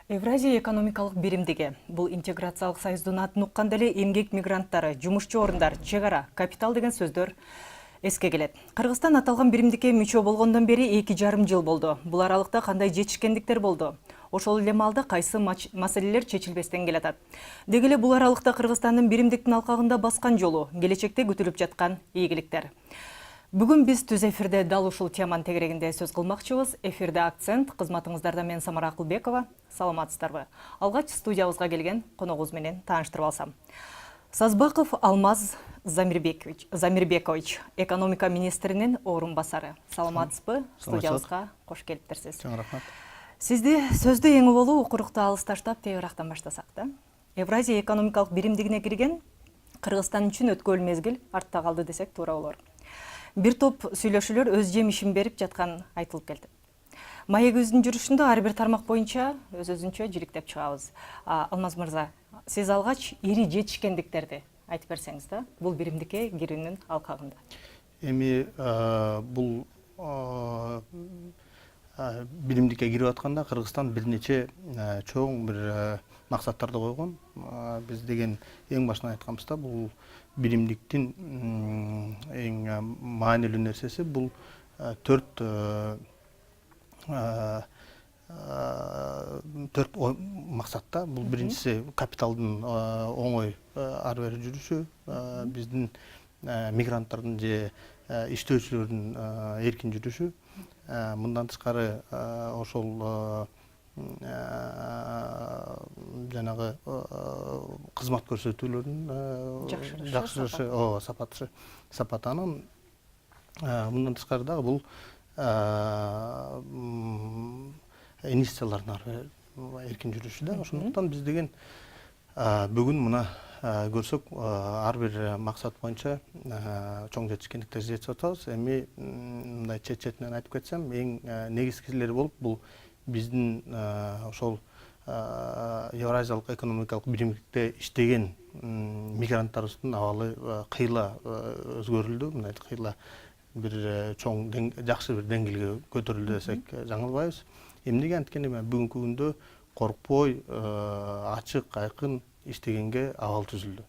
Евразия экономикалык биримдиги бул интеграциялык союздун атын укканда эле эмгек мигранттары, жумушчу орундар, чек ара, капитал деген сөздөр эске келет. Кыргызстан аталган биримдикке мүчө болгондон бери 2,5 жыл болду. Бул аралыкта кандай жетишкендиктер болду? Ошол эле маалда кайсы маселелер чечилбестен келатат? Деги эле бул аралыкта Кыргызстандын биримдиктин алкагында баскан жолу, келечекте күтүлүп жаткан ийгиликтер. Бүгүн биз түз эфирде дал ушул теманын тегерегинде сөз кылмакчыбыз. Эфирде акцент кызматыңыздарда мен Самара Акылбекова. Саламатсыздарбы? Алгач студиябызга келген коногубуз менен тааныштырып алсам. Сазбаков Алмаз Замирбекович, экономика министринин орун басары. Саламатсызбы? Студиябызга кош келиптерсиз. Чоң рахмат. Сизди сөздү эң болуу укурукта алыс таштап тегирактан баштасак да. Евразия экономикалык биримдигине кирген Кыргызстан үчүн өткөл мезгил артта калды десек туура болор. Бир топ сүйлөшүүлөр өз жемишин берип жаткан айтылып келди. Маегибиздин жүрүшүндө ар бир тармак боюнча өз-өзүнчө жиликтеп чыгабыз. Алмаз мырза, сиз алгач ири жетишкендиктерди айтып берсеңиз да, бул биримдикке кирүүнүн алкагында. Эми бул биримдикке кирип атканда Кыргызстан бир нече чоң бир максаттарды койгон. Биз деген эң башынан айтканбызда бул биримдиктин эң маанилүү нерсеси бул төрт максатта. Бул биринчиси капиталдын оңой ары бери жүрүшү, биздин мигранттардын же иштөөчүлөрдүн эркин жүрүшү. Мындан тышкары ошол жанагы кызмат көрсөтүүлөрдүн жакшырышы, сапаты анан мындан тышкары дагы бул инвестициялардын ары эркин жүрүшү да. Ошондуктан биз деген бүгүн мына көрсөк ар бир максат боюнча чоң жетишкендиктерге жетип атабыз. Эми мындай чет-четинен айтып кетсем, эң негизгилери болуп бул биздин ошол Евразиялык экономикалык биримдикте иштеген мигранттарыбыздын абалы кыйла өзгөрүлдү. Мындай кыйла бир чоң жакшы бир деңгээлге көтөрүлдү десек жаңылбайбыз. Эмнеге анткени бүгүнкү күндө коркпой, ачык, айкын иштегенге абал түзүлдү.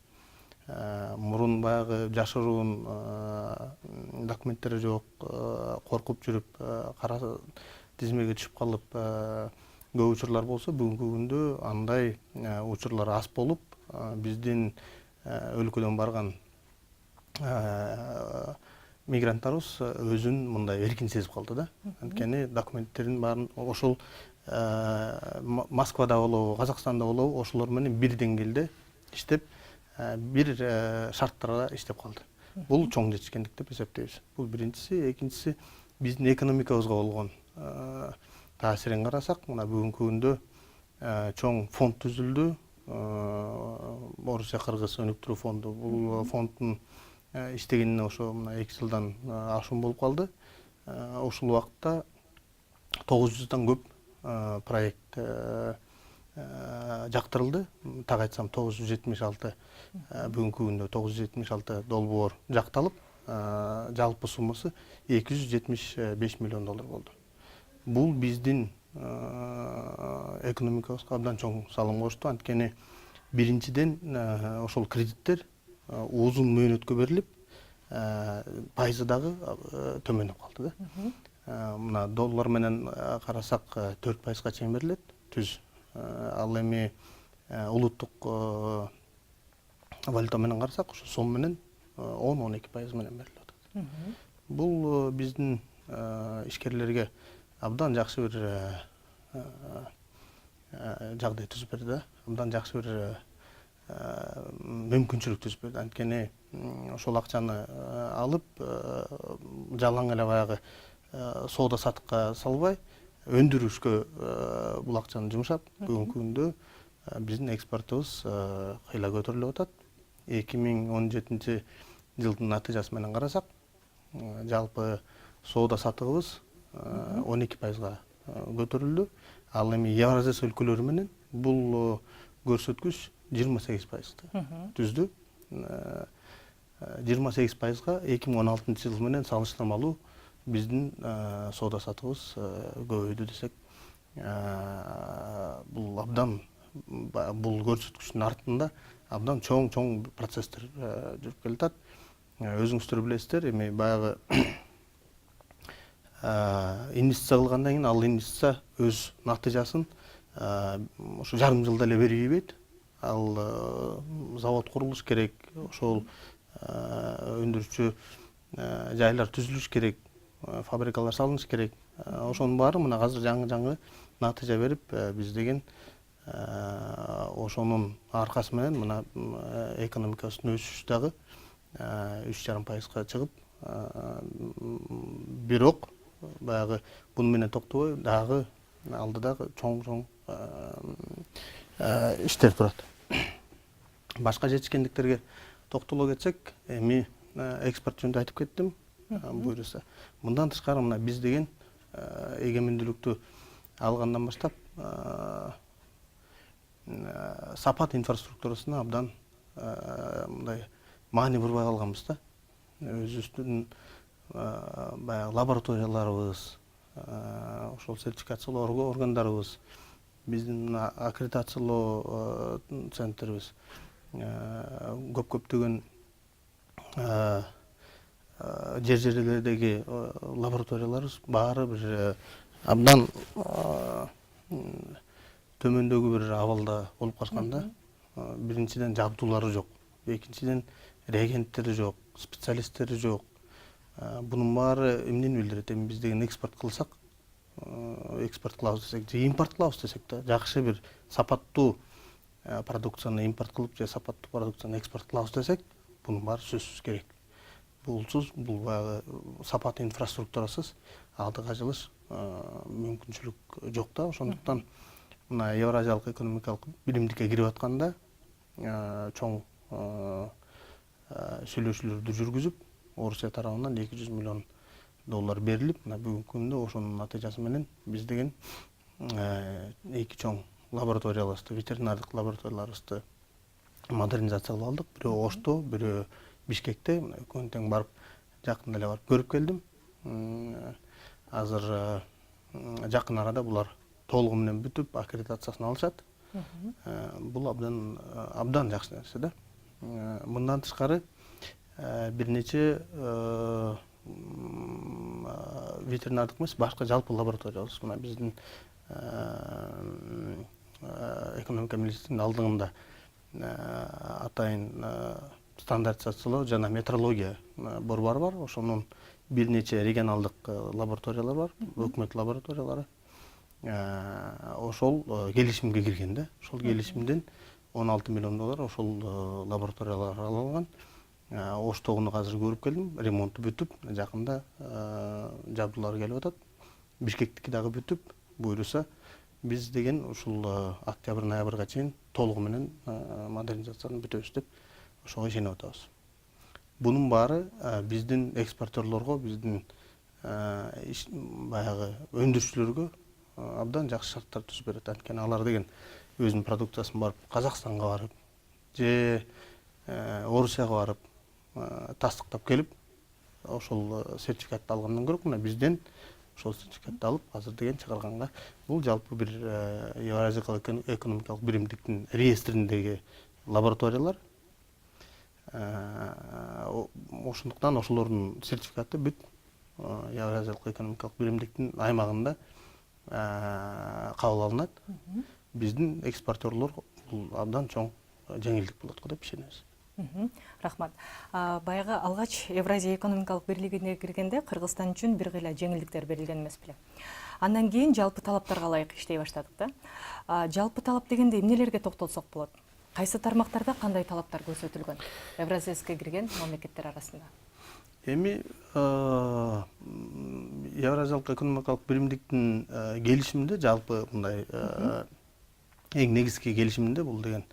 Мурун баягы жашыруун документтери жок, коркуп жүрүп, кара тизмеге түшүп калып көп учурлар болсо, бүгүнкү күндө андай учурлар аз болуп, биздин өлкөдөн барган мигранттарыбыз өзүн мындай эркин сезип калды да. Анткени документтерин баарын ошол Москвада болобу, Казакстанда болобу, ошолор менен бир деңгээлде иштеп, бир шарттарда иштеп калды. Бул чоң жетишкендик деп эсептейбиз. Бул биринчиси. Экинчиси, биздин экономикабызга болгон таасирин карасак, мына бүгүнкү күндө чоң фонд түзүлдү. Орусия Кыргыз өнүктүрүү фонду. Бул фонддун иштегенине ошо мына 2 жылдан ашуун болуп калды. Ушул убакытта 900-дан көп проект жактырылды. Так айтсам 976, бүгүнкү күндө 976 долбоор жакталып, жалпы суммасы 275 миллион доллар болду. Бул биздин экономикабызга абдан чоң салым кошту. Анткени биринчиден ошол кредиттер узун мөөнөткө берилип, пайызы дагы төмөндөп калды да. Мына доллар менен карасак 4%-га чейин берилет, түз. Ал эми улуттук валюта менен карасак, ошо сом менен 10-12% менен берилип атат. Бул биздин ишкерлерге абдан жакшы бир жагдай түзүп берди да. Абдан жакшы бир мүмкүнчүлүк түзүп берди. Анткени ошол акчаны алып, жалаң эле баягы соода саттыкка салбай, өндүрүшкө бул акчаны жумшап, бүгүнкү күндө биздин экспортубуз кыйла көтөрүлүп атат. 2017 жылдын натыйжасы менен карасак, жалпы соода саттыгыбыз 12%-га көтөрүлдү. Ал эми Евразия өлкөлөрү менен бул көрсөткүч 28%-ды түздү. 28%-га 2016 жыл менен салыштырмалуу биздин соода сатыбыз көбөйдү десек бул абдан бул көрсөткүчтүн артында абдан чоң процесстер жүрүп келатат. Өзүңүздөр билесиздер, эми баягы инвестиция кылгандан кийин ал инвестиция өз натыйжасын ушу жарым жылда эле берип ийбейт. Ал завод курулуш керек, ошол өндүрүүчү жайлар түзүлүш керек, фабрикалар салыныш керек. Ошонун баары мына азыр жаңы натыйжа берип, биз деген ошонун аркасы менен мына экономикабыздын өсүшү дагы 3,5% чыгып, бирок баягы буну менен токтобой дагы алдыда чоң иштер турат. Башка жетишкендиктерге токтоло кетсек, эми экспорт жөнүндө айтып кеттим. Буюрса, мындан тышкары мына биз деген эгемендүүлүктү алгандан баштап сапат инфраструктурасына абдан мындай маани бурбай калганбыз да. Өзүбүздүн баягы лабораторияларыбыз, ошол сертификациялоо органдарыбыз, биздин аккредитациялоо центрибиз, көптөгөн жерлердеги лабораторияларыбыз баары бир абдан төмөндөгү бир абалда болуп калышканда, биринчиден жабдуулары жок, экинчиден реагенттери жок, специалисттери жок. Бунун баары эмнени билдирет? Эми биз деген экспорт кылсак, экспорт кылабыз десек же импорт кылабыз десек да, жакшы бир сапаттуу продукцияны импорт кылып же сапаттуу продукцияны экспорт кылабыз десек, бунун баары сөзсүз керек. Булсуз, бул баягы сапат инфраструктурасыз алдыга жылыш мүмкүнчүлүк жок да. Ошондуктан мына Евразиялык экономикалык биримдикке кирип атканда чоң сүйлөшүүлөрдү жүргүзүп, Орусия тарабынан $200 миллион берилип, мына бүгүнкү күндө ошонун натыйжасы менен биз деген эки чоң лабораториябызды, ветеринардык лабораторияларыбызды модернизациялап алдык. Бирөө Ошто, бирөө Бишкекте. Күн тең барып, жакында эле барып көрүп келдим. Азыр жакын арада булар толугу менен бүтүп, аккредитациясын алышат. Бул абдан жакшы нерсе да. Мындан тышкары бир нече ветеринардык эмес, башка жалпы лабораториябыз, мына биздин экономика министрлигинин алдыгында атайын стандартизациялоо жана метрология борбору бар. Ошонун бир нече регионалдык лабораториялар бар, өкмөт лабораториялары. Ошол келишимге кирген да. Ошол келишимден $16 миллион ошол лабораторияларга алынган. Оштогуну азыр көрүп келдим, ремонту бүтүп, жакында жабдуулары келип атат. Бишкектики дагы бүтүп, буюрса биз деген ушул октябрь-ноябрга чейин толугу менен модернизацияны бүтөбүз деп ошого ишенип атабыз. Бунун баары биздин экспортерлорго, биздин баягы өндүрүүчүлөргө абдан жакшы шарттар түзүп берет. Анткени алар деген өзүнүн продукциясын барып Казакстанга барып же Орусияга барып тастыктап келип, ошол сертификатты алгандан көрө, мына бизден ошол сертификатты алып, азыр деген чыгарганга, бул жалпы бир Евразиялык экономикалык биримдиктин реестриндеги лабораториялар. Ошондуктан ошолордун сертификаты бүт Евразиялык экономикалык биримдиктин аймагында кабыл алынат. Биздин экспортерлор бул абдан чоң жеңилдик болот го деп ишенебиз. Рахмат. Баягы алгач Евразия экономикалык бирлигине киргенде Кыргызстан үчүн бир кыйла жеңилдиктер берилген эмес беле? Андан кийин жалпы талаптарга ылайык иштей баштадык да. Жалпы талап дегенде эмнелерге токтолсок болот? Кайсы тармактарда кандай талаптар көрсөтүлгөн Евразияга кирген мамлекеттер арасында? Эми Евразиялык экономикалык биримдиктин келишиминде жалпы мындай эң негизги келишиминде бул деген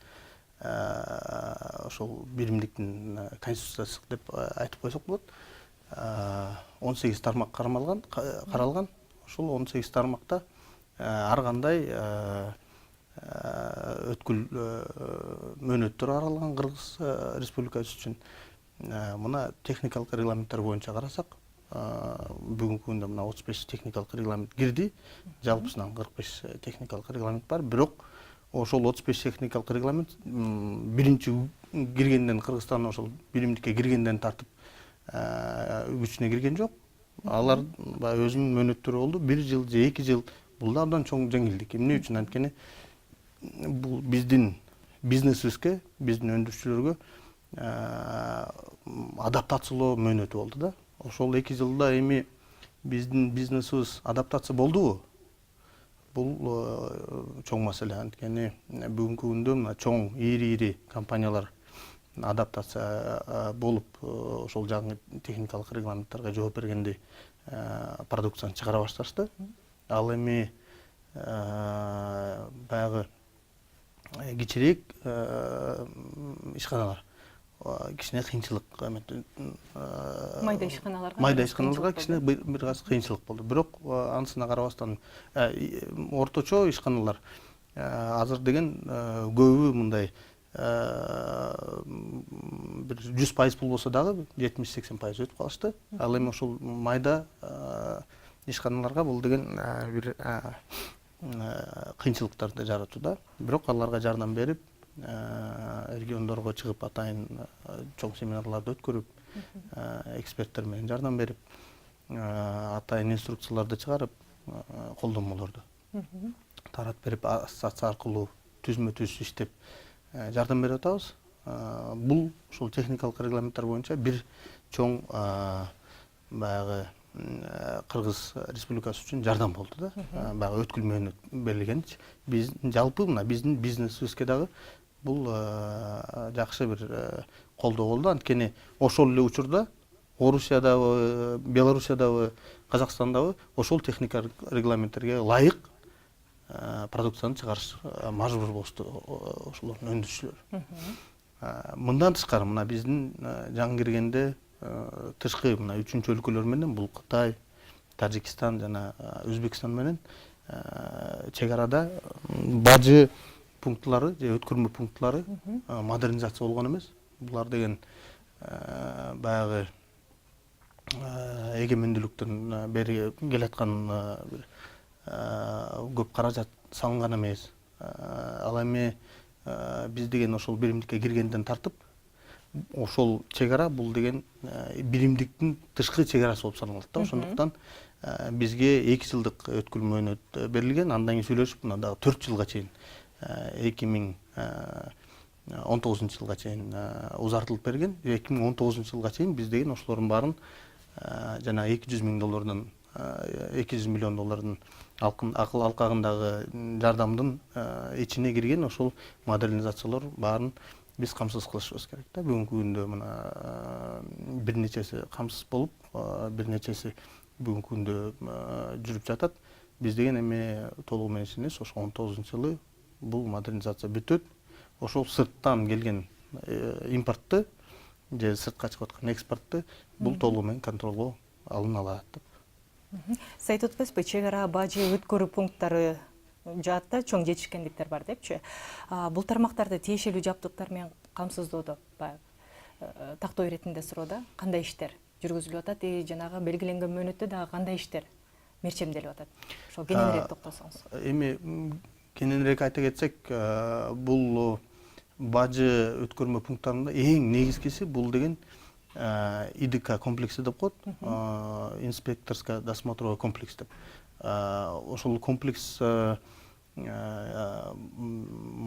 ошол биримдиктин конституциясы деп айтып койсок болот. 18 тармак каралган. Ошол 18 тармакта ар кандай өткүл мөөнөттөр каралган Кыргыз Республикасы үчүн. Мына техникалык регламенттер боюнча карасак, бүгүнкү күндө мына 35 техникалык регламент кирди. Жалпысынан 45 техникалык регламент бар. Бирок ошол 35 техникалык регламент биринчи киргенден, Кыргызстан ошол биримдикке киргенден тартып күчүнө кирген жок. Алар баягы өзүнүн мөөнөттөрү болду. 1 жыл же 2 жыл. Бул да абдан чоң жеңилдик. Эмне үчүн? Анткени бул биздин бизнесибизге, биздин өндүрүүчүлөргө адаптациялоо мөөнөтү болду да. Ошол 2 жылда эми биздин бизнесибиз адаптация болдубу? Бул чоң маселе. Анткени бүгүнкү күндө мына чоң ири компаниялар адаптация болуп ошол жаңы техникалык регламенттерге жооп бергенде продукцияны чыгара башташты. Ал эми баягы кичирээк ишканалар кичине кыйынчылык Майда ишканаларга кичине бир аз кыйынчылык болду. Бирок анысына карабастан орточо ишканалар азыр деген көбү мындай бир 100% болбосо дагы 70-80% өтүп калышты. Ал эми ошол майда ишканаларга бул деген бир кыйынчылыктарды жаратууда. Бирок аларга жардам берип, региондорго чыгып атайын чоң семинарларды өткөрүп, эксперттер менен жардам берип, атайын инструкцияларды чыгарып, колдонмолорду таратып берип, ассоциация аркылуу түзмө-түз иштеп жардам берип атабыз. Бул ушул техникалык регламенттер боюнча бир чоң баягы Кыргыз Республикасы үчүн жардам болду да. Баягы өткүл мөөнөт берилгенчи. Биз жалпы мына биздин бизнесибизге дагы бул жакшы бир колдоо болду. Анткени ошол эле учурда Орусиядагы, Белоруссиядагы, Казакстандагы ошол техникалык регламенттерге ылайык продукцияны чыгарыш мажбур болушту ошолордун өндүрүүчүлөрү. Мындан тышкары мына биздин жаңы киргенде тышкы мына 3-чү өлкөлөр менен бул Кытай, Тажикстан жана Өзбекстан менен чек арада бажы пунктлары же өткөрмө пунктлары модернизация болгон эмес. Булар деген баягы эгемендүүлүктөн бери келаткан көп каражат салынган эмес. Ал эми биз деген ошол биримдикке киргенден тартып ошол чек ара бул деген биримдиктин тышкы чек арасы болуп саналат да. Ошондуктан бизге 2 жылдык өткүл мөөнөт берилген. Андан кийин сүйлөшүп мына дагы 4 жылга чейин 2019 жылга чейин узартылып берген. 2019 жылга чейин биз деген ошолордун баарын жана $200 миң 200 миллион доллардын акыл алкагындагы жардамдын ичине кирген ошол модернизациялар баарын биз камсыз кылышыбыз керек да. Бүгүнкү күндө мына бир нечеси камсыз болуп, бир нечеси бүгүнкү күндө жүрүп жатат. Биз деген эми толугу менен эмес, ошо 19-жылы бул модернизация бүтөт. Ошол сырттан келген импортты же сыртка чыгып аткан экспортты бул толугу менен контролго алына алат деп. Сайт өтпөспү, чек ара бажы өткөрүү пункттары жаатта чоң жетишкендиктер бар депчи. Бул тармактарды тиешелүү жабдыктар менен камсыздоодо тактоо иретинде суроодо кандай иштер жүргүзүлүп атат, жанагы белгиленген мөөнөттө дагы кандай иштер мерчемделип атат? Ошо кененирээк токтосоңуз. Эми кененирээк айта кетсек, бул бажы өткөрмө пункттарында эң негизгиси бул деген ИДК комплекси деп коет, инспекторско-досмотровой комплекс деп. Ошол комплекс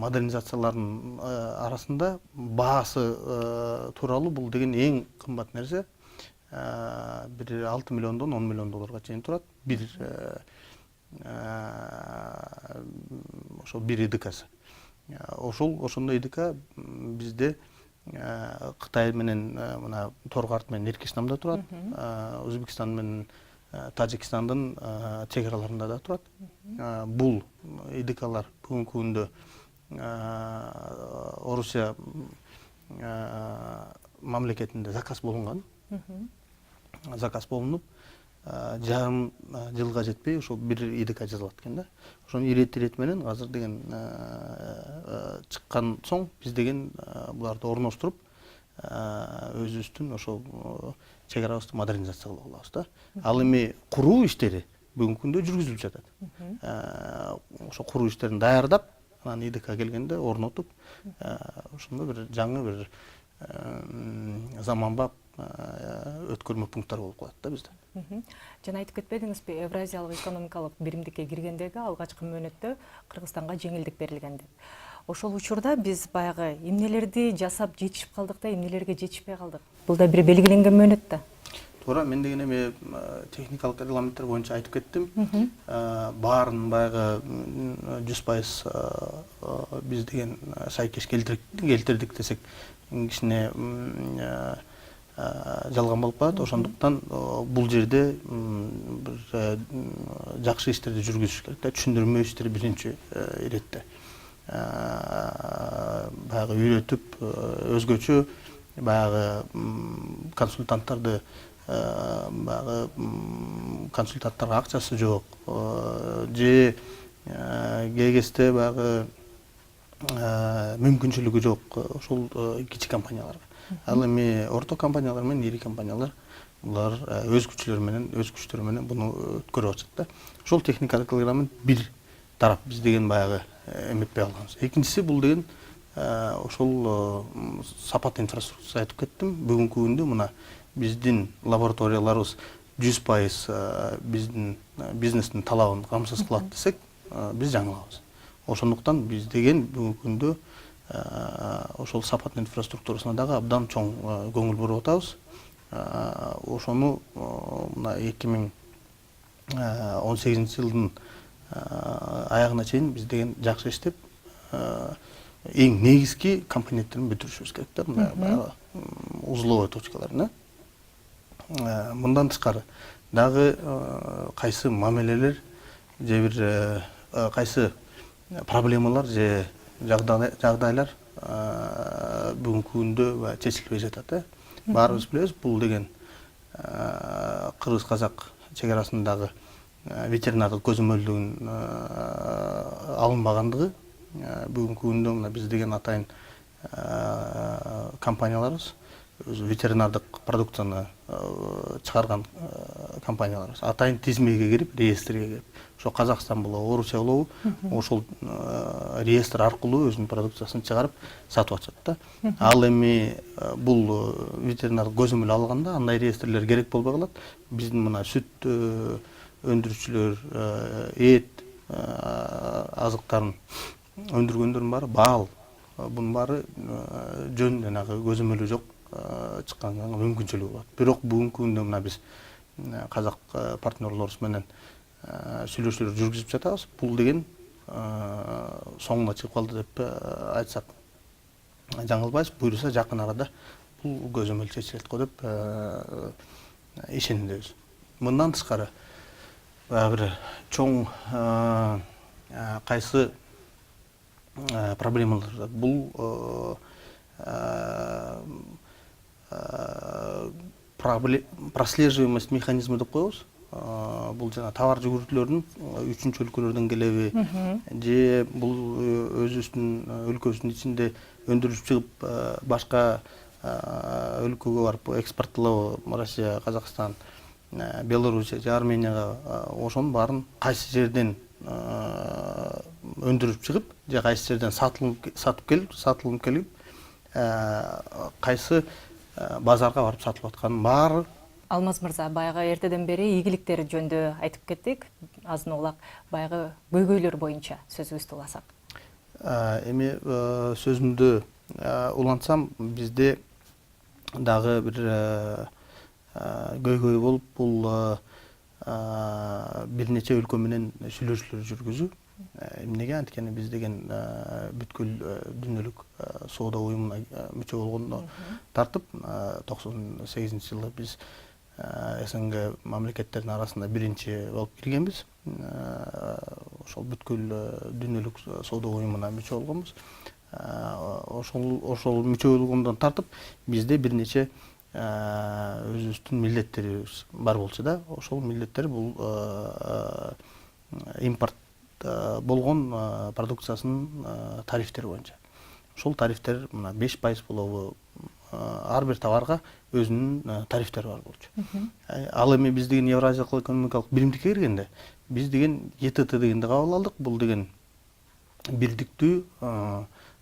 модернизациялардын арасында баасы тууралуу бул деген эң кымбат нерсе. Бир $6 миллиондон $10 миллион чейин турат. Бир ошол бир ИДКсы. Ошондой ИДК бизде Кытай менен мына Торгарт менен Эркиштамда турат, Өзбекстан менен Тажикстандын чек араларында да турат. Бул ИДКлар бүгүнкү күндө Орусия мамлекетинде заказ болунган. Заказ болунуп, жарым жылга жетпей ошол бир ИДК жазылат экен да. Ошонун ирет менен азыр деген чыккан соң биз деген буларды орноштуруп өзүбүздүн ошол чек арабызды модернизациялап алабыз да. Ал эми куруу иштери бүгүнкү күндө жүргүзүлүп жатат. Ошо куруу иштерин даярдап, анан ИДК келгенде орнотуп, ошондо бир жаңы бир заманбап өткөрмө пункттар болуп калат да бизде. Жана айтып кетпедиңизби, Евразиялык экономикалык биримдикке киргендеги алгачкы мөөнөттө Кыргызстанга жеңилдик берилген деп. Ошол учурда биз баягы эмнелерди жасап жетишип калдык да, эмнелерге жетишпей калдык. Бул да бир белгиленген мөөнөт да. Туура, мен деген эми техникалык регламенттер боюнча айтып кеттим. Баарын баягы 100% биз деген сайкеш келтирдик десек кичине жалган болуп калат. Ошондуктан бул жерде бир жакшы иштерди жүргүзүш керек да, түшүндүрмө иштери биринчи иретте. Баягы үйрөтүп, өзгөчө баягы консультанттарды, баягы консультанттарга акчасы жок, же кээ кезде баягы мүмкүнчүлүгү жок ошол кичи компанияларга. Ал эми орто компаниялар менен ири компаниялар булар өз күчтөрү менен буну өткөрүп атышат да. Ошол техникалык регламент бир тарап, биз деген баягы эметпей калганбыз. Экинчиси бул деген ошол сапат инфраструктурасы айтып кеттим. Бүгүнкү күндө мына биздин лабораторияларыбыз 100% биздин бизнестин талабын камсыз кылат десек, биз жаңылабыз. Ошондуктан биз деген бүгүнкү күндө ошол сапат инфраструктурасына дагы абдан чоң көңүл буруп атабыз. Ошону мына 2018-жылдын аягына чейин биз деген жакшы иштеп, эң негизги компоненттерин бүтүрүшүбүз керек да, мына узловой точкаларын. Мындан тышкары дагы кайсы мамилелер же бир кайсы проблемалар же жагдайлар бүгүнкү күндө чечилбей жатат. Баарыбыз билебиз, бул деген кыргыз-казак чек арасындагы ветеринардык көзөмөлдүгүн алынбагандыгы. Бүгүнкү күндө мына биз деген атайын компанияларыбыз, өзү ветеринардык продукцияны чыгарган компанияларыбыз атайын тизмеге кирип, реестрге кирип, ошо Казакстан болобу, Орусия болобу, ошол реестр аркылуу өзүнүн продукциясын чыгарып сатып атышат да. Ал эми бул ветеринардык көзөмөл алганда андай реестрлер керек болбой калат. Биздин мына сүт өндүрүүчүлөр, эт азыктарын өндүргөндөрдүн баары баал, бунун баары жөн жанагы көзөмөлү жок чыкканга мүмкүнчүлүгү бар. Бирок бүгүнкү күндө мына биз казак партнерлорубуз менен сүйлөшүүлөр жүргүзүп жатабыз. Бул деген соңуна чыгып калды деп айтсак жаңылбайбыз. Буюрса жакын арада бул көзөмөл чечилет го деп ишенебиз. Мындан тышкары бир чоң кайсы проблемалар бул прослеживаемость механизмы деп коебуз. Бул жана товар жүгүртүүлөрүн үчүнчү өлкөлөрдөн келеби, же бул өзүбүздүн өлкөбүздүн ичинде өндүрүлүп чыгып башка өлкөгө барып экспорттолобу, Россия, Казакстан, Белоруссия же Арменияга, ошонун баарын кайсы жерден өндүрүп чыгып, же кайсы жерден сатылып келип, кайсы базарга барып сатылып атканын баары. Алмаз мырза, баягы эртеден бери ийгиликтер жөнүндө айтып кеттик. Азын улак баягы көйгөйлөр боюнча сөзүбүздү уласак. Эми сөзүмдү улантсам, бизде дагы бир көйгөй болуп, бул бир нече өлкө менен сүйлөшүүлөр жүргүзүү. Эмнеге? Анткени биз деген бүткүл дүйнөлүк соода уюмуна мүчө болгондо тартып 98-жылы биз СНГ мамлекеттеринин арасында биринчи болуп киргенбиз. Ошол бүткүл дүйнөлүк соода уюмуна мүчө болгонбуз. Ошол мүчө болгондон тартып бизде бир нече өзүбүздүн милдеттерибиз бар болчу да. Ошол милдеттер бул импорт болгон продукциясынын тарифтери боюнча. Ошол тарифтер мына 5% болобу, ар бир товарга өзүнүн тарифтери бар болчу. Ал эми биз деген Евразиялык экономикалык биримдикке киргенде биз деген ЕТТ дегенди кабыл алдык. Бул деген бирдиктүү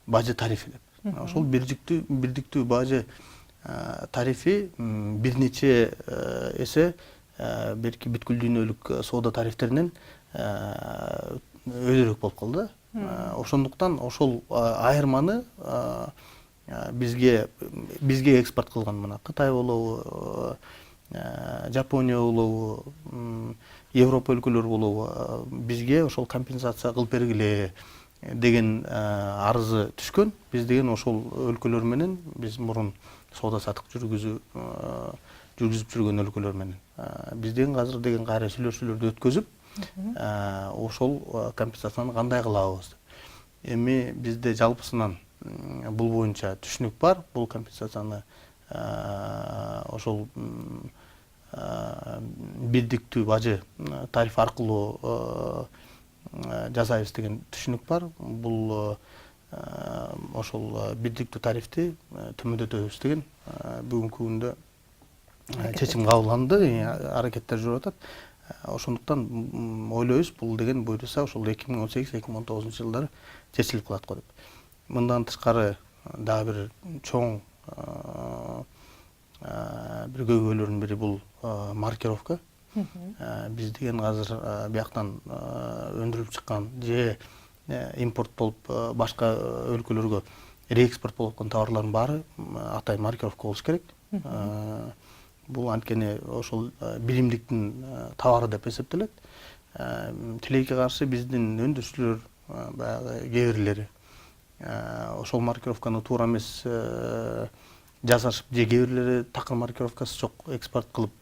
бажы тарифи деп. Ошол бирдиктүү бажы тарифи бир нече эсе берки бүткүл дүйнөлүк соода тарифтеринен өзүрөөк болуп калды. Ошондуктан ошол айырманы бизге экспорт кылган мына Кытай болобу, Жапония болобу, Европа өлкөлөрү болобу бизге ошол компенсация кылып бергиле деген арызы түшкөн. Биз деген ошол өлкөлөр менен биз мурун соода сатык жүргүзүп жүргөн өлкөлөр менен биз деген азыр деген кайра сүйлөшүүлөрдү өткөзүп ошол компенсацияны кандай кылабыз деп. Эми бизде жалпысынан бул боюнча түшүнүк бар. Бул компенсацияны ошол бирдиктүү бажы тариф аркылуу жасайбыз деген түшүнүк бар. Бул ошол бирдиктүү тарифти төмөндөтөбүз деген бүгүнкү күндө чечим кабыл алынды, аракеттер жүрүп атат. Ошондуктан ойлойбуз, бул деген буюрса ошол 2018-2019 жылдары чечилип калат го деп. Мындан тышкары дагы бир чоң бир көйгөйлөрдүн бири бул маркировка. Биз деген азыр бияктан өндүрүлүп чыккан же импорт болуп башка өлкөлөргө реэкспорт болуп аткан товарлардын баары атайын маркировка болуш керек. Бул анткени ошол биримдиктин товары деп эсептелет. Тилекке каршы биздин өндүрүүчүлөр баягы кээ бирлери ошол маркировканы туура эмес жасашып, же кээ бирлери такыр маркировкасы жок экспорт кылып,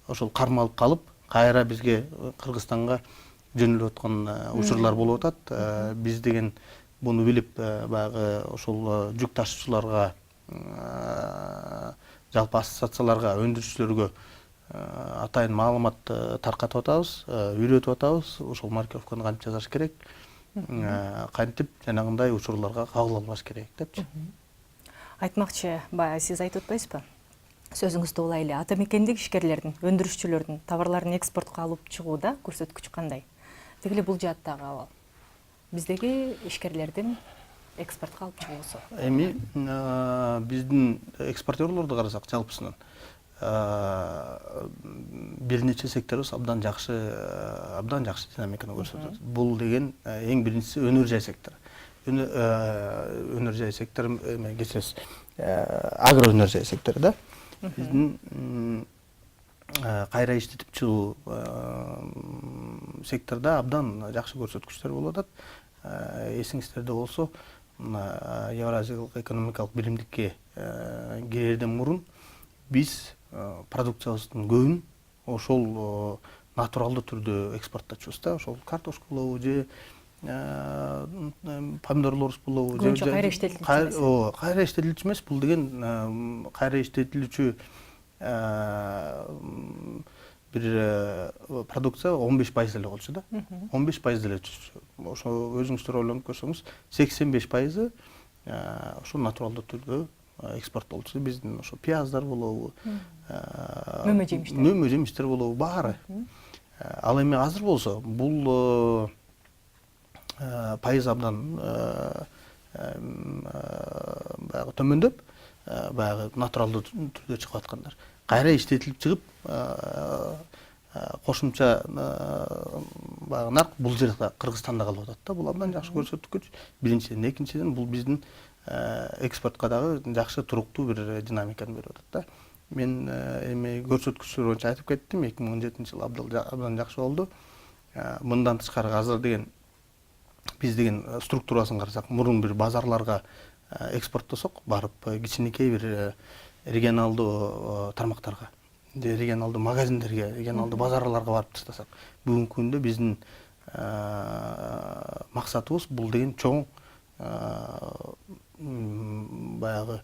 ошол кармалып калып, кайра бизге Кыргызстанга жөнөлүп аткан учурлар болуп атат. Биз деген буну билип, баягы ошол жүк ташуучуларга, жалпы ассоциацияларга, өндүрүүчүлөргө атайын маалымат таркатып атабыз, үйрөтүп атабыз. Ошол маркировканы кантип жасаш керек, кантип жанагындай учурларга кабыл албаш керек депчи. Айтмакчы, баягы сиз айтып атпайсызбы? Сөзүңүздү улайлы. Ата мекендик ишкерлердин, өндүрүүчүлөрдүн товарларын экспортко алып чыгууда көрсөткүч кандай? Тигиле бул жааттагы абал. Биздеги ишкерлердин экспортко алып чыгуусу. Эми биздин экспортерлорду карасак жалпысынан бир нече секторубуз абдан жакшы динамиканы көрсөтөт. Бул деген эң биринчиси өнөр жай сектору. Өнөр жай сектору эме кечиресиз, агро өнөр жай сектору да. Биздин кайра иштетип чыгуу секторда абдан жакшы көрсөткүчтөр болуп атат. Эсиңиздерде болсо, Евразиялык экономикалык биримдикке кирерден мурун биз продукциябыздын көбүн ошол натуралдуу түрдө экспортточубуз да. Ошол картошка болобу же помидорлорубуз болобу, же кайра иштетилчү эмес. Кайра иштетилчү эмес. Бул деген кайра иштетилүүчү бир продукция 15% эле болчу да. 15% эле чыкчу. Ошо өзүңүздөр ойлонуп көрсөңүз, 85% ошо натуралдуу түрдө экспорт болчу. Биздин ошо пияздар болобу, мөмө жемиштер болобу, баары. Ал эми азыр болсо бул пайыз абдан баягы төмөндөп, баягы натуралдуу түрдө чыгып аткандар. Кайра иштетилип чыгып, кошумча баягы нарк бул жерде Кыргызстанда калып атат да. Бул абдан жакшы көрсөткүч. Биринчиден, экинчиден бул биздин экспортко дагы жакшы туруктуу бир динамиканы берип атат да. Мен эми көрсөткүчтөр боюнча айтып кеттим. 2017 жыл абдан жакшы болду. Мындан тышкары азыр деген биз деген структурасын карасак, мурун бир базарларга экспорттосок, барып кичинекей бир регионалдуу тармактарга, регионалдуу магазиндерге, регионалдуу базарларга барып таштасак, бүгүнкү күндө биздин максатыбыз бул деген чоң баягы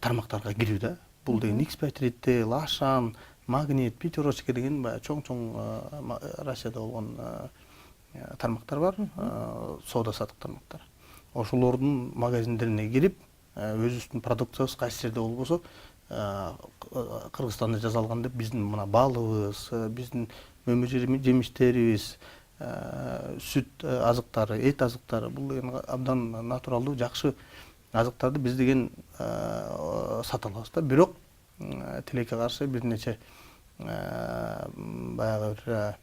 тармактарга кирүү да. Бул деген X5 Retail, Ашан, Магнит, Пятерочка деген баягы чоң Россияда болгон тармактар бар, соода сатык тармактар. Ошолордун магазиндерине кирип, өзүбүздүн продукциябыз кайсы жерде болбосо Кыргызстанда жасалган деп биздин мына балыбыз, биздин мөмө жемиштерибиз, сүт азыктары, эт азыктары бул деген абдан натуралдуу, жакшы азыктарды биз деген сата алабыз да. Бирок тилекке каршы бир нече баягы бир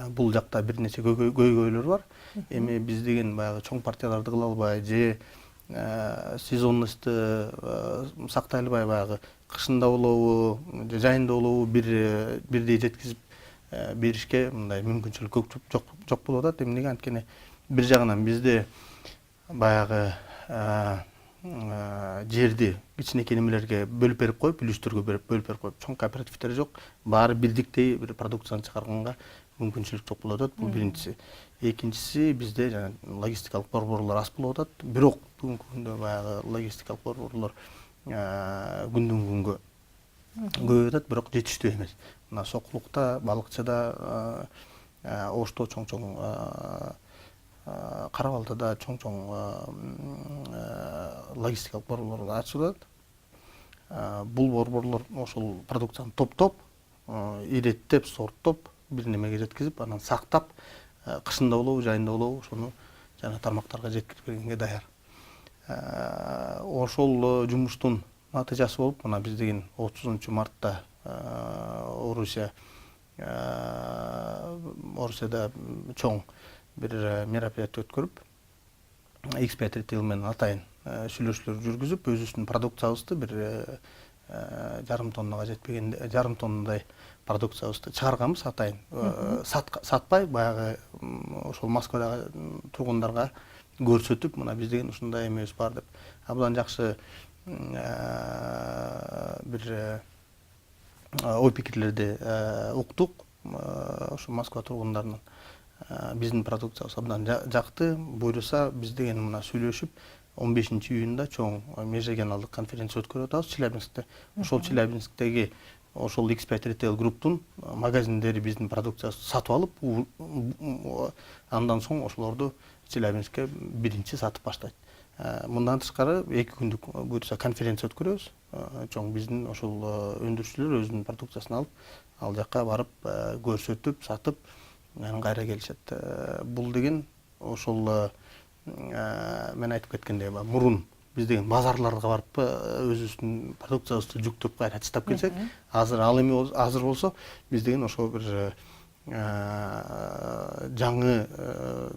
бул жакта бир нече көйгөйлөр бар. Эми биз деген баягы чоң партияларды кыла албай же сезонностьту сактай албай баягы кышында болобу же жайында болобу бирдей жеткизип беришке мындай мүмкүнчүлүк жок болуп атат. Эмнеге анткени бир жагынан бизде баягы жерди кичинекей немелерге бөлүп берип коюп, үлүстөргө бөлүп берип коюп, чоң кооперативдер жок. Баары бирдиктей бир продукцияны чыгарганга мүмкүнчүлүк жок болуп атат. Бул биринчиси. Экинчиси, бизде жана логистикалык борборлор аз болуп атат. Бирок бүгүнкү күндө баягы логистикалык борборлор күндөн күнгө көбөйүп атат, бирок жетиштүү эмес. Мына Сокулукта, Балыкчыда, Ошто чоң-чоң, Кара-Балтада чоң-чоң логистикалык борборлор ачылып атат. Бул борборлор ошол продукцияны топтоп, иреттеп, сорттоп, бир немеге жеткизип, анан сактап, кышында болобу, жайында болобу, ошону жана тармактарга жеткирип бергенге даяр. Ошол жумуштун натыйжасы болуп, мына биз деген 30 мартта Орусияда чоң бир мероприятие өткөрүп, X5 Retail менен атайын сүйлөшүүлөр жүргүзүп, өзүбүздүн продукциябызды бир жарым тоннага жетпеген, жарым тоннадай продукциябызды чыгарганбыз атайын. Сатпай, баягы ошол Москвадагы тургундарга көрсөтүп, мына биз деген ушундай эмебиз бар деп. Абдан жакшы бир ой пикирлерди уктук. Ошо Москва тургундарынын биздин продукциябыз абдан жакты. Буйруса биз деген мына сүйлөшүп 15-июнда чоң межрегионалдык конференция өткөрүп атабыз Челябинскте. Ошол Челябинсктеги ошол X5 Retail Group'тун магазиндери биздин продукциябызды сатып алып, андан соң ошолорду Челябинскке биринчи сатып баштайт. Мындан тышкары 2 күндүк буйруса конференция өткөрөбүз. Чоң биздин ошол өндүрүүчүлөр өзүнүн продукциясын алып, ал жакка барып көрсөтүп, сатып, анан кайра келишет. Бул деген ошол мен айтып кеткендей, мурун биз деген базарларга барып өзүбүздүн продукциябызды жүктөп кайра тастап келсек, азыр ал эми азыр болсо биз деген ошо бир жаңы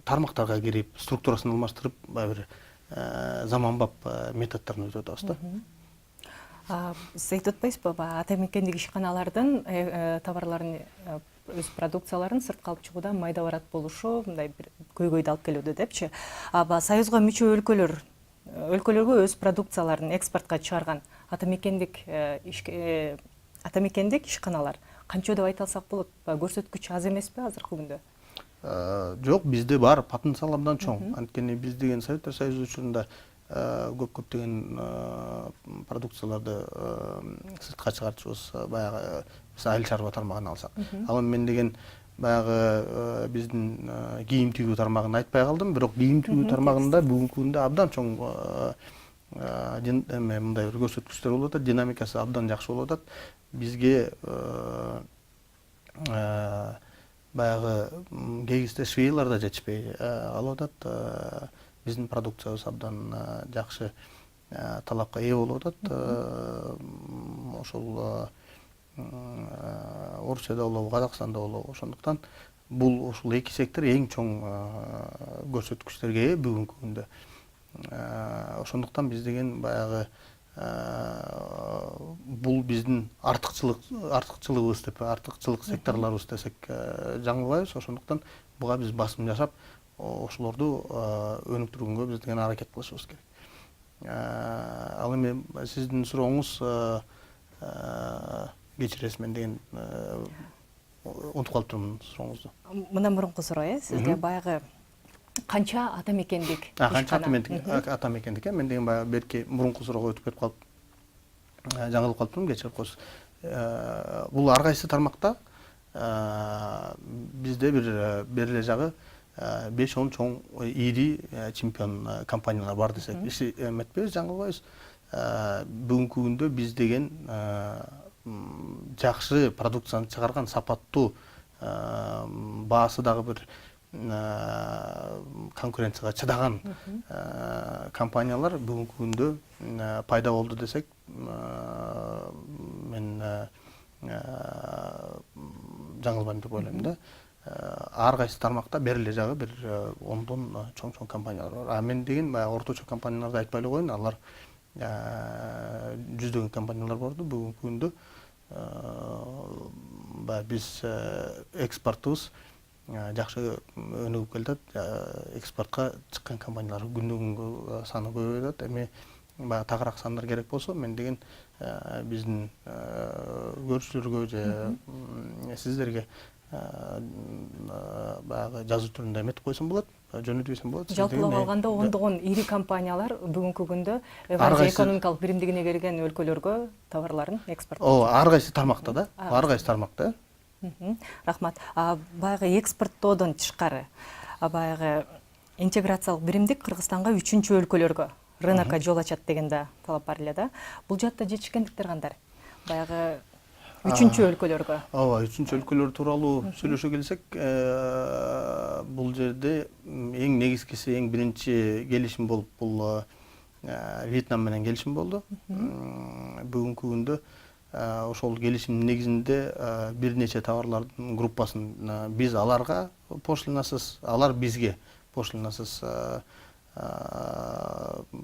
тармактарга кирип, структурасын алмаштырып, бир заманбап методдорун өтүп атабыз да. Сиз айтып атпайсызбы, ата мекендик ишканалардын товарларын, өз продукцияларын сыртка алып чыгуудан майда барат болушу мындай бир көйгөйдү алып келүүдө депчи. Союзга мүчө өлкөлөргө өз продукцияларын экспортко чыгарган ата мекендик ишканалар канча деп айта алсак болот? Көрсөткүч аз эмеспи азыркы күндө? Жок, бизде бар, потенциал абдан чоң. Анткени биз деген Советтер Союзу учурунда көптөгөн продукцияларды сыртка чыгартышыбыз, баягы айыл чарба тармагын алсак. Ал эми мен деген баягы биздин кийим тигүү тармагын айтпай калдым, бирок кийим тигүү тармагында бүгүнкү күндө абдан чоң мындай бир көрсөткүчтөр болуп атат, динамикасы абдан жакшы болуп атат. Бизге баягы кээ кезде швейлар да жетишпей калып атат. Биздин продукциябыз абдан жакшы талапка ээ болуп атат. Ошол Орусияда болобу, Казакстанда болобу. Ошондуктан бул ушул эки сектор эң чоң көрсөткүчтөргө ээ бүгүнкү күндө. Ошондуктан биз деген баягы бул биздин артыкчылыгыбыз деп, артыкчылык секторлорубуз десек жаңылбайбыз. Ошондуктан буга биз басым жасап, ошолорду өнүктүргөнгө биз деген аракет кылышыбыз керек. Ал эми сиздин сурооңуз, кечиресиз, мен деген унутуп калыптырмын сурооңузду. Мындан мурунку суроо, сизде баягы канча ата мекендик ишкана? Ата мекендик, мен деген баягы берки мурунку суроого өтүп кетип калып, жаңылып калыптырмын, кечирип коесуз. Бул ар кайсы тармакта бизде бир эле жагы 5-10 чоң ири чемпион компаниялар бар десек эметпебиз, жаңылбайбыз. Бүгүнкү күндө биз деген жакшы продукцияны чыгарган, сапаттуу, баасы дагы бир конкуренцияга чыдаган компаниялар бүгүнкү күндө пайда болду десек, мен жаңылбайм деп ойлойм да. Ар кайсы тармакта бери эле жагы бир 10дон чоң компаниялар бар. Мен деген орточо компанияларды айтпай эле коеюн, алар жүздөгөн компаниялар барду. Бүгүнкү күндө биз экспортубуз жакшы өнүгүп келатат. Экспортко чыккан компаниялар күндөн күнгө саны көбөйүп атат. Эми тагыраак сандар керек болсо, мен деген биздин көрүүчүлөргө же сиздерге баягы жазуу түрүндө эметип койсом болот, жөнөтүп койсом болот. Жалпылап алганда ондогон ири компаниялар бүгүнкү күндө Евразия экономикалык биримдигине кирген өлкөлөргө товарларын экспорттоп. Ар кайсы тармакта да, ар кайсы тармакта. Рахмат. Баягы экспорттоодон тышкары, баягы интеграциялык биримдик Кыргызстанга 3-чү өлкөлөргө, рынокко жол ачат деген да талап бар эле да. Бул жакта жетишкендиктер кандай? Баягы 3-чү өлкөлөргө. Ооба, 3-чү өлкөлөр тууралуу сүйлөшө келсек, бул жерде эң негизгиси, эң биринчи келишим болуп, бул Вьетнам менен келишим болду. Бүгүнкү күндө ошол келишимдин негизинде бир нече товарлардын группасын биз аларга пошлинасыз, алар бизге пошлинасыз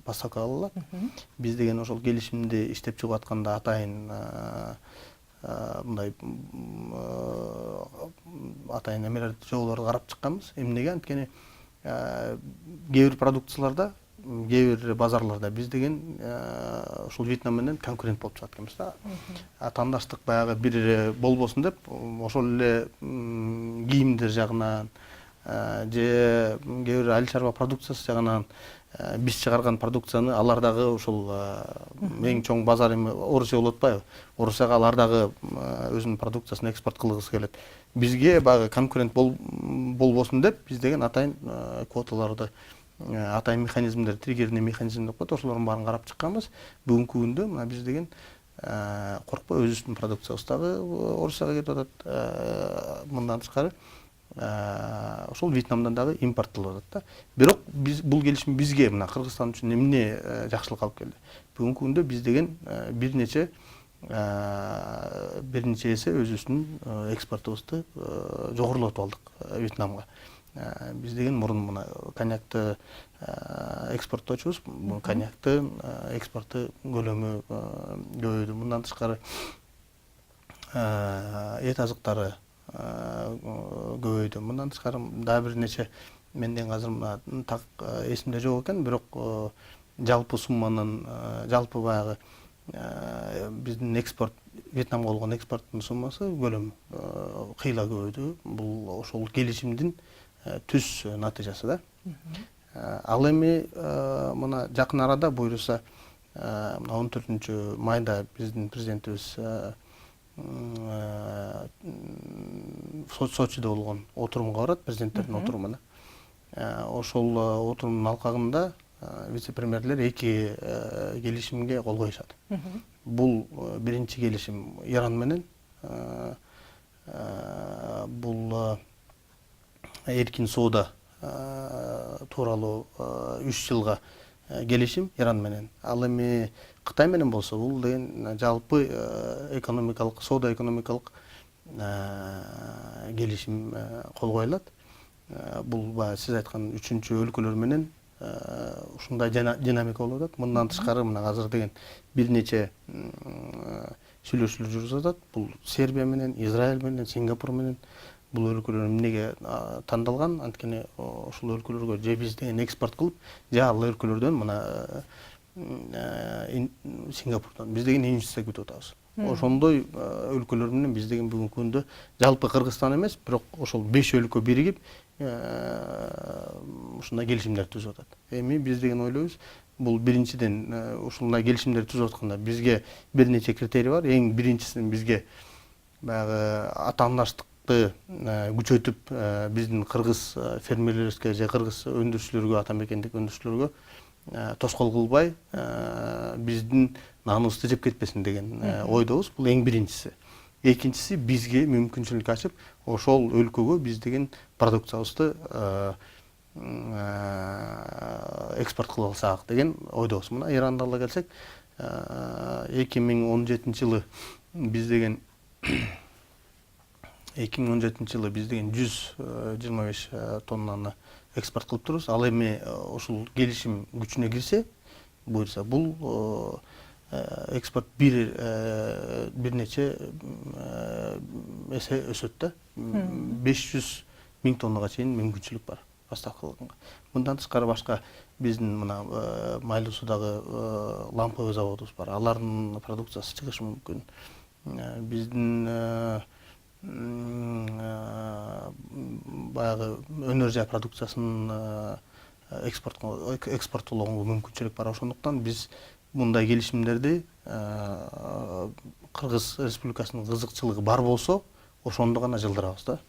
поставка кыла алат. Биз деген ошол келишимди иштеп чыгып атканда атайын мындай атайын эмелерди, жоболорду карап чыкканбыз. Эмнеге? Анткени кээ бир продукцияларда, кээ бир базарларда биз деген ушул Вьетнам менен конкурент болуп чыгат экенбиз да. Атаандаштык баягы бир болбосун деп, ошол эле кийимдер жагынан же кээ бир айыл чарба продукциясы жагынан биз чыгарган продукцияны алар дагы ошол эң чоң базар эми Орусия болуп атпайбы? Орусияга алар дагы өзүнүн продукциясын экспорт кылгысы келет. Бизге баягы конкурент болбосун деп, биз деген атайын квоталарды, атайын механизмдер, триггерный механизм деп коет, ошолордун баарын карап чыкканбыз. Бүгүнкү күндө мына биз деген коркпой өзүбүздүн продукциябыз дагы Орусияга кетип атат. Мындан тышкары ошол Вьетнамдан дагы импорттолуп атат да. Бирок бул келишим бизге, мына Кыргызстан үчүн эмне жакшылык алып келди? Бүгүнкү күндө биз деген бир нече эсе өзүбүздүн экспортубузду жогорулатып алдык Вьетнамга. Биз деген мурун мына коньякты экспорттоочубуз, коньяктын экспорту көлөмү көбөйдү. Мындан тышкары эт азыктары көбөйдү. Мындан тышкары дагы бир нече, менден азыр так эсимде жок экен, бирок жалпы сумманын, жалпы баягы биздин экспорт, Вьетнамга болгон экспорттун суммасы, көлөмү кыйла көбөйдү. Бул ошол келишимдин түз натыйжасы да. Ал эми мына жакын арада буюрса 14 майда биздин президентибиз Сочиде болгон отурумга барат, президенттердин отурумуна. Ошол отурумдун алкагында вице-премьерлер 2 келишимге кол коюшат. Бул биринчи келишим Иран менен, бул эркин соода тууралуу 3 жылга келишим Иран менен. Ал эми Кытай менен болсо, бул деген жалпы экономикалык, соода экономикалык келишим кол коюлат. Бул сиз айткан 3-чү өлкөлөр менен ушундай динамика болуп атат. Мындан тышкары мына азыр деген бир нече сүйлөшүүлөр жүрүп атат. Бул Сербия менен, Израиль менен, Сингапур менен. Бул өлкөлөр эмнеге тандалган? Анткени ошол өлкөлөргө же биз деген экспорт кылып, же ал өлкөлөрдөн мына Сингапурдан биз деген инвестиция күтүп атабыз. Ошондой өлкөлөр менен биз деген бүгүнкү күндө жалпы Кыргызстан эмес, бирок ошол 5 өлкө биригип ушундай келишимдер түзүп атат. Эми биз деген ойлойбуз, бул биринчиден ушундай келишимдер түзүп атканда бизге бир нече критерий бар. Эң биринчисинен бизге баягы атаандаштык нарыкты күчөтүп биздин кыргыз фермерлерибизге же кыргыз өндүрүүчүлөргө, ата мекендик өндүрүүчүлөргө тоскоол кылбай биздин наныбызды жеп кетпесин деген ойдобуз. Бул эң биринчиси. Экинчиси, бизге мүмкүнчүлүк ачып, ошол өлкөгө биз деген продукциябызды экспорт кылып алсак деген ойдобуз. Мына Иранды ала келсек, 2017 жылы биз деген 125 тоннаны экспорт кылып турбуз. Ал эми ушул келишим күчүнө кирсе, буюрса, бул экспорт бир нече эсе өсөт да. 500 000 тоннага чейин мүмкүнчүлүк бар поставка кылганга. Мындан тышкары башка биздин мына Майлуу Суудагы ламповый заводубуз бар. Алардын продукциясы чыгышы мүмкүн. Биздин баягы өнөр жай продукциясын экспорттоого мүмкүнчүлүк бар. Ошондуктан биз мындай келишимдерди Кыргыз Республикасынын кызыкчылыгы бар болсо, ошондо гана жылдырабыз да.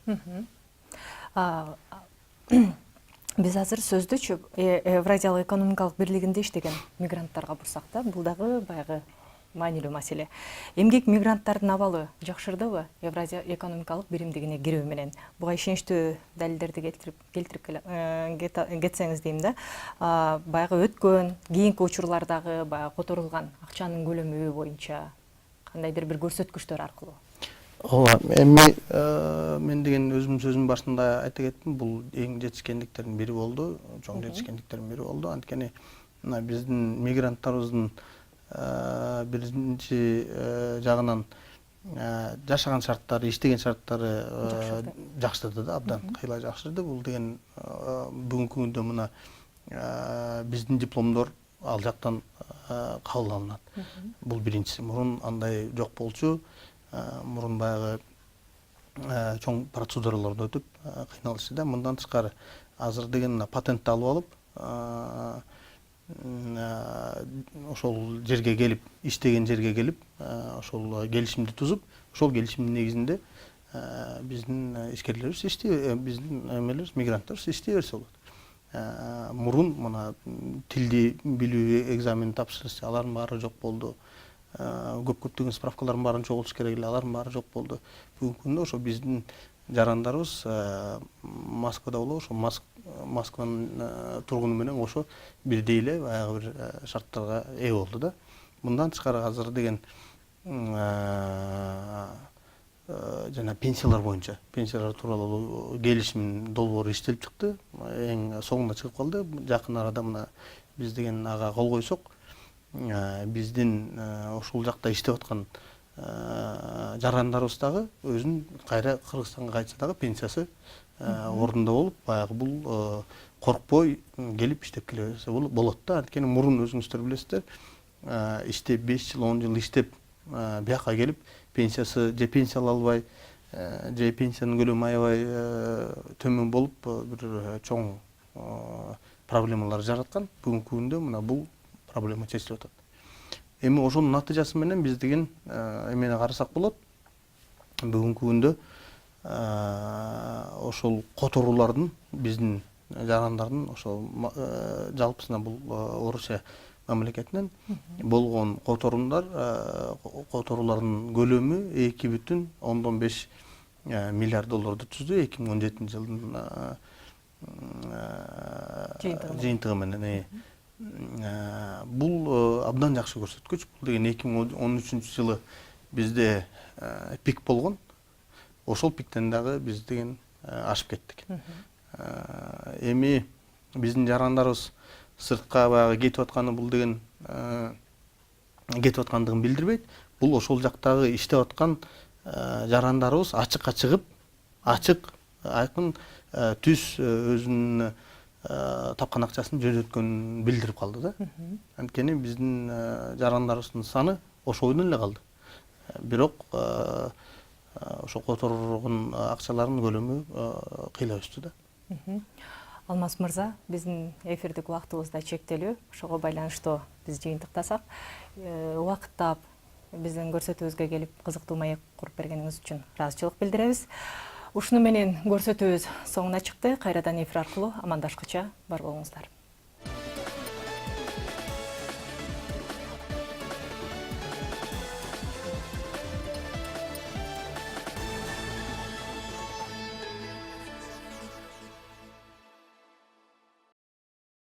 Биз азыр сөздүчү Евразиялык экономикалык бирлигинде иштеген мигранттарга бурсак да, бул дагы баягы маанилүү маселе. Эмгек мигранттардын абалы жакшырдыбы Евразия экономикалык биримдигине кирүү менен? Буга ишеничтүү далилдерди келтирип кетсеңиз дейм да. Баягы өткөн, кийинки учурлардагы баягы которулган акчанын көлөмү боюнча кандайдыр бир көрсөткүчтөр аркылуу? Ооба, эми мен деген өзүмдүн сөзүмдүн башында айта кеттим, бул эң жетишкендиктердин бири болду, чоң жетишкендиктердин бири болду. Анткени мына биздин мигранттарыбыздын биринчи жагынан жашаган шарттары, иштеген шарттары жакшырды да, абдан кыйла жакшырды. Бул деген бүгүнкү күндө мына биздин дипломдор ал жактан кабыл алынат. Бул биринчиси. Мурун андай жок болчу. Мурун баягы чоң процедураларды өтүп кыйналышты да. Мындан тышкары азыр деген патентти алып алып, ошол жерге келип, иштеген жерге келип, ошол келишимди тузуп, ошол келишимдин негизинде биздин ишкерлерибиз биздин мигранттарыбыз иштей берсе болот. Мурун мына тилди билүү экзаменин тапшырышчы, алардын баары жок болду. Көптөгөн справкалардын баарын чогултуш керек эле, алардын баары жок болду. Бүгүнкү күндө ошо биздин жарандарыбыз Москвада болобу, ошо Москванын тургуну менен ошо бирдей эле баягы бир шарттарга ээ болду да. Мындан тышкары азыр деген жана пенсиялар боюнча, пенсиялар тууралуу келишим долбоору иштелип чыкты. Эң соңуна чыгып калды. Жакын арада мына биз деген ага кол койсок, биздин ошол жакта иштеп аткан жарандарыбыз дагы өзүнүн кайра Кыргызстанга кайтса дагы пенсиясы ордунда болуп, баягы бул коркпой келип иштеп келе берсе болот да. Анткени мурун өзүңүздөр билесиздер, иштеп 5 жыл, 10 жыл иштеп бияка келип пенсиясы же пенсия ала албай, же пенсиянын көлөмү аябай төмөн болуп бир чоң проблемалар жараткан. Бүгүнкү күндө мына бул проблема чечилип атат. Эми ошонун натыйжасы менен биз деген эмени карасак болот. Бүгүнкү күндө ошол которуулардын биздин жарандардын ошол жалпысына бул Орусия мамлекетинен болгон которуулардын көлөмү 2,5 миллиард долларды түздү 2017 жылдын жыйынтыгы менен. Бул абдан жакшы көрсөткүч. Бул деген 2013 жылы бизде пик болгон. Ошол пиктен дагы биз деген ашып кеттик. Эми биздин жарандарыбыз сыртка баягы кетип атканы бул деген кетип аткандыгын билдирбейт. Бул ошол жактагы иштеп аткан жарандарыбыз ачыкка чыгып, ачык, айкын түз өзүнүн тапкан акчасын жөнөткөнүн билдирип калды да. Анткени биздин жарандарыбыздын саны ошойдон эле калды. Бирок ошо которгон акчалардын көлөмү кыйла өстү да. Алмаз мырза, биздин эфирдик убактыбыз да чектелүү. Ошого байланыштуу биз жыйынтыктасак, убакыттап биздин көрсөтүүбүзгө келип кызыктуу маек куруп бергениңиз үчүн ыраазычылык билдиребиз. Ушуну менен көрсөтүүбүз соңуна чыкты. Кайрадан эфир аркылуу амандашкыча бар болуңуздар.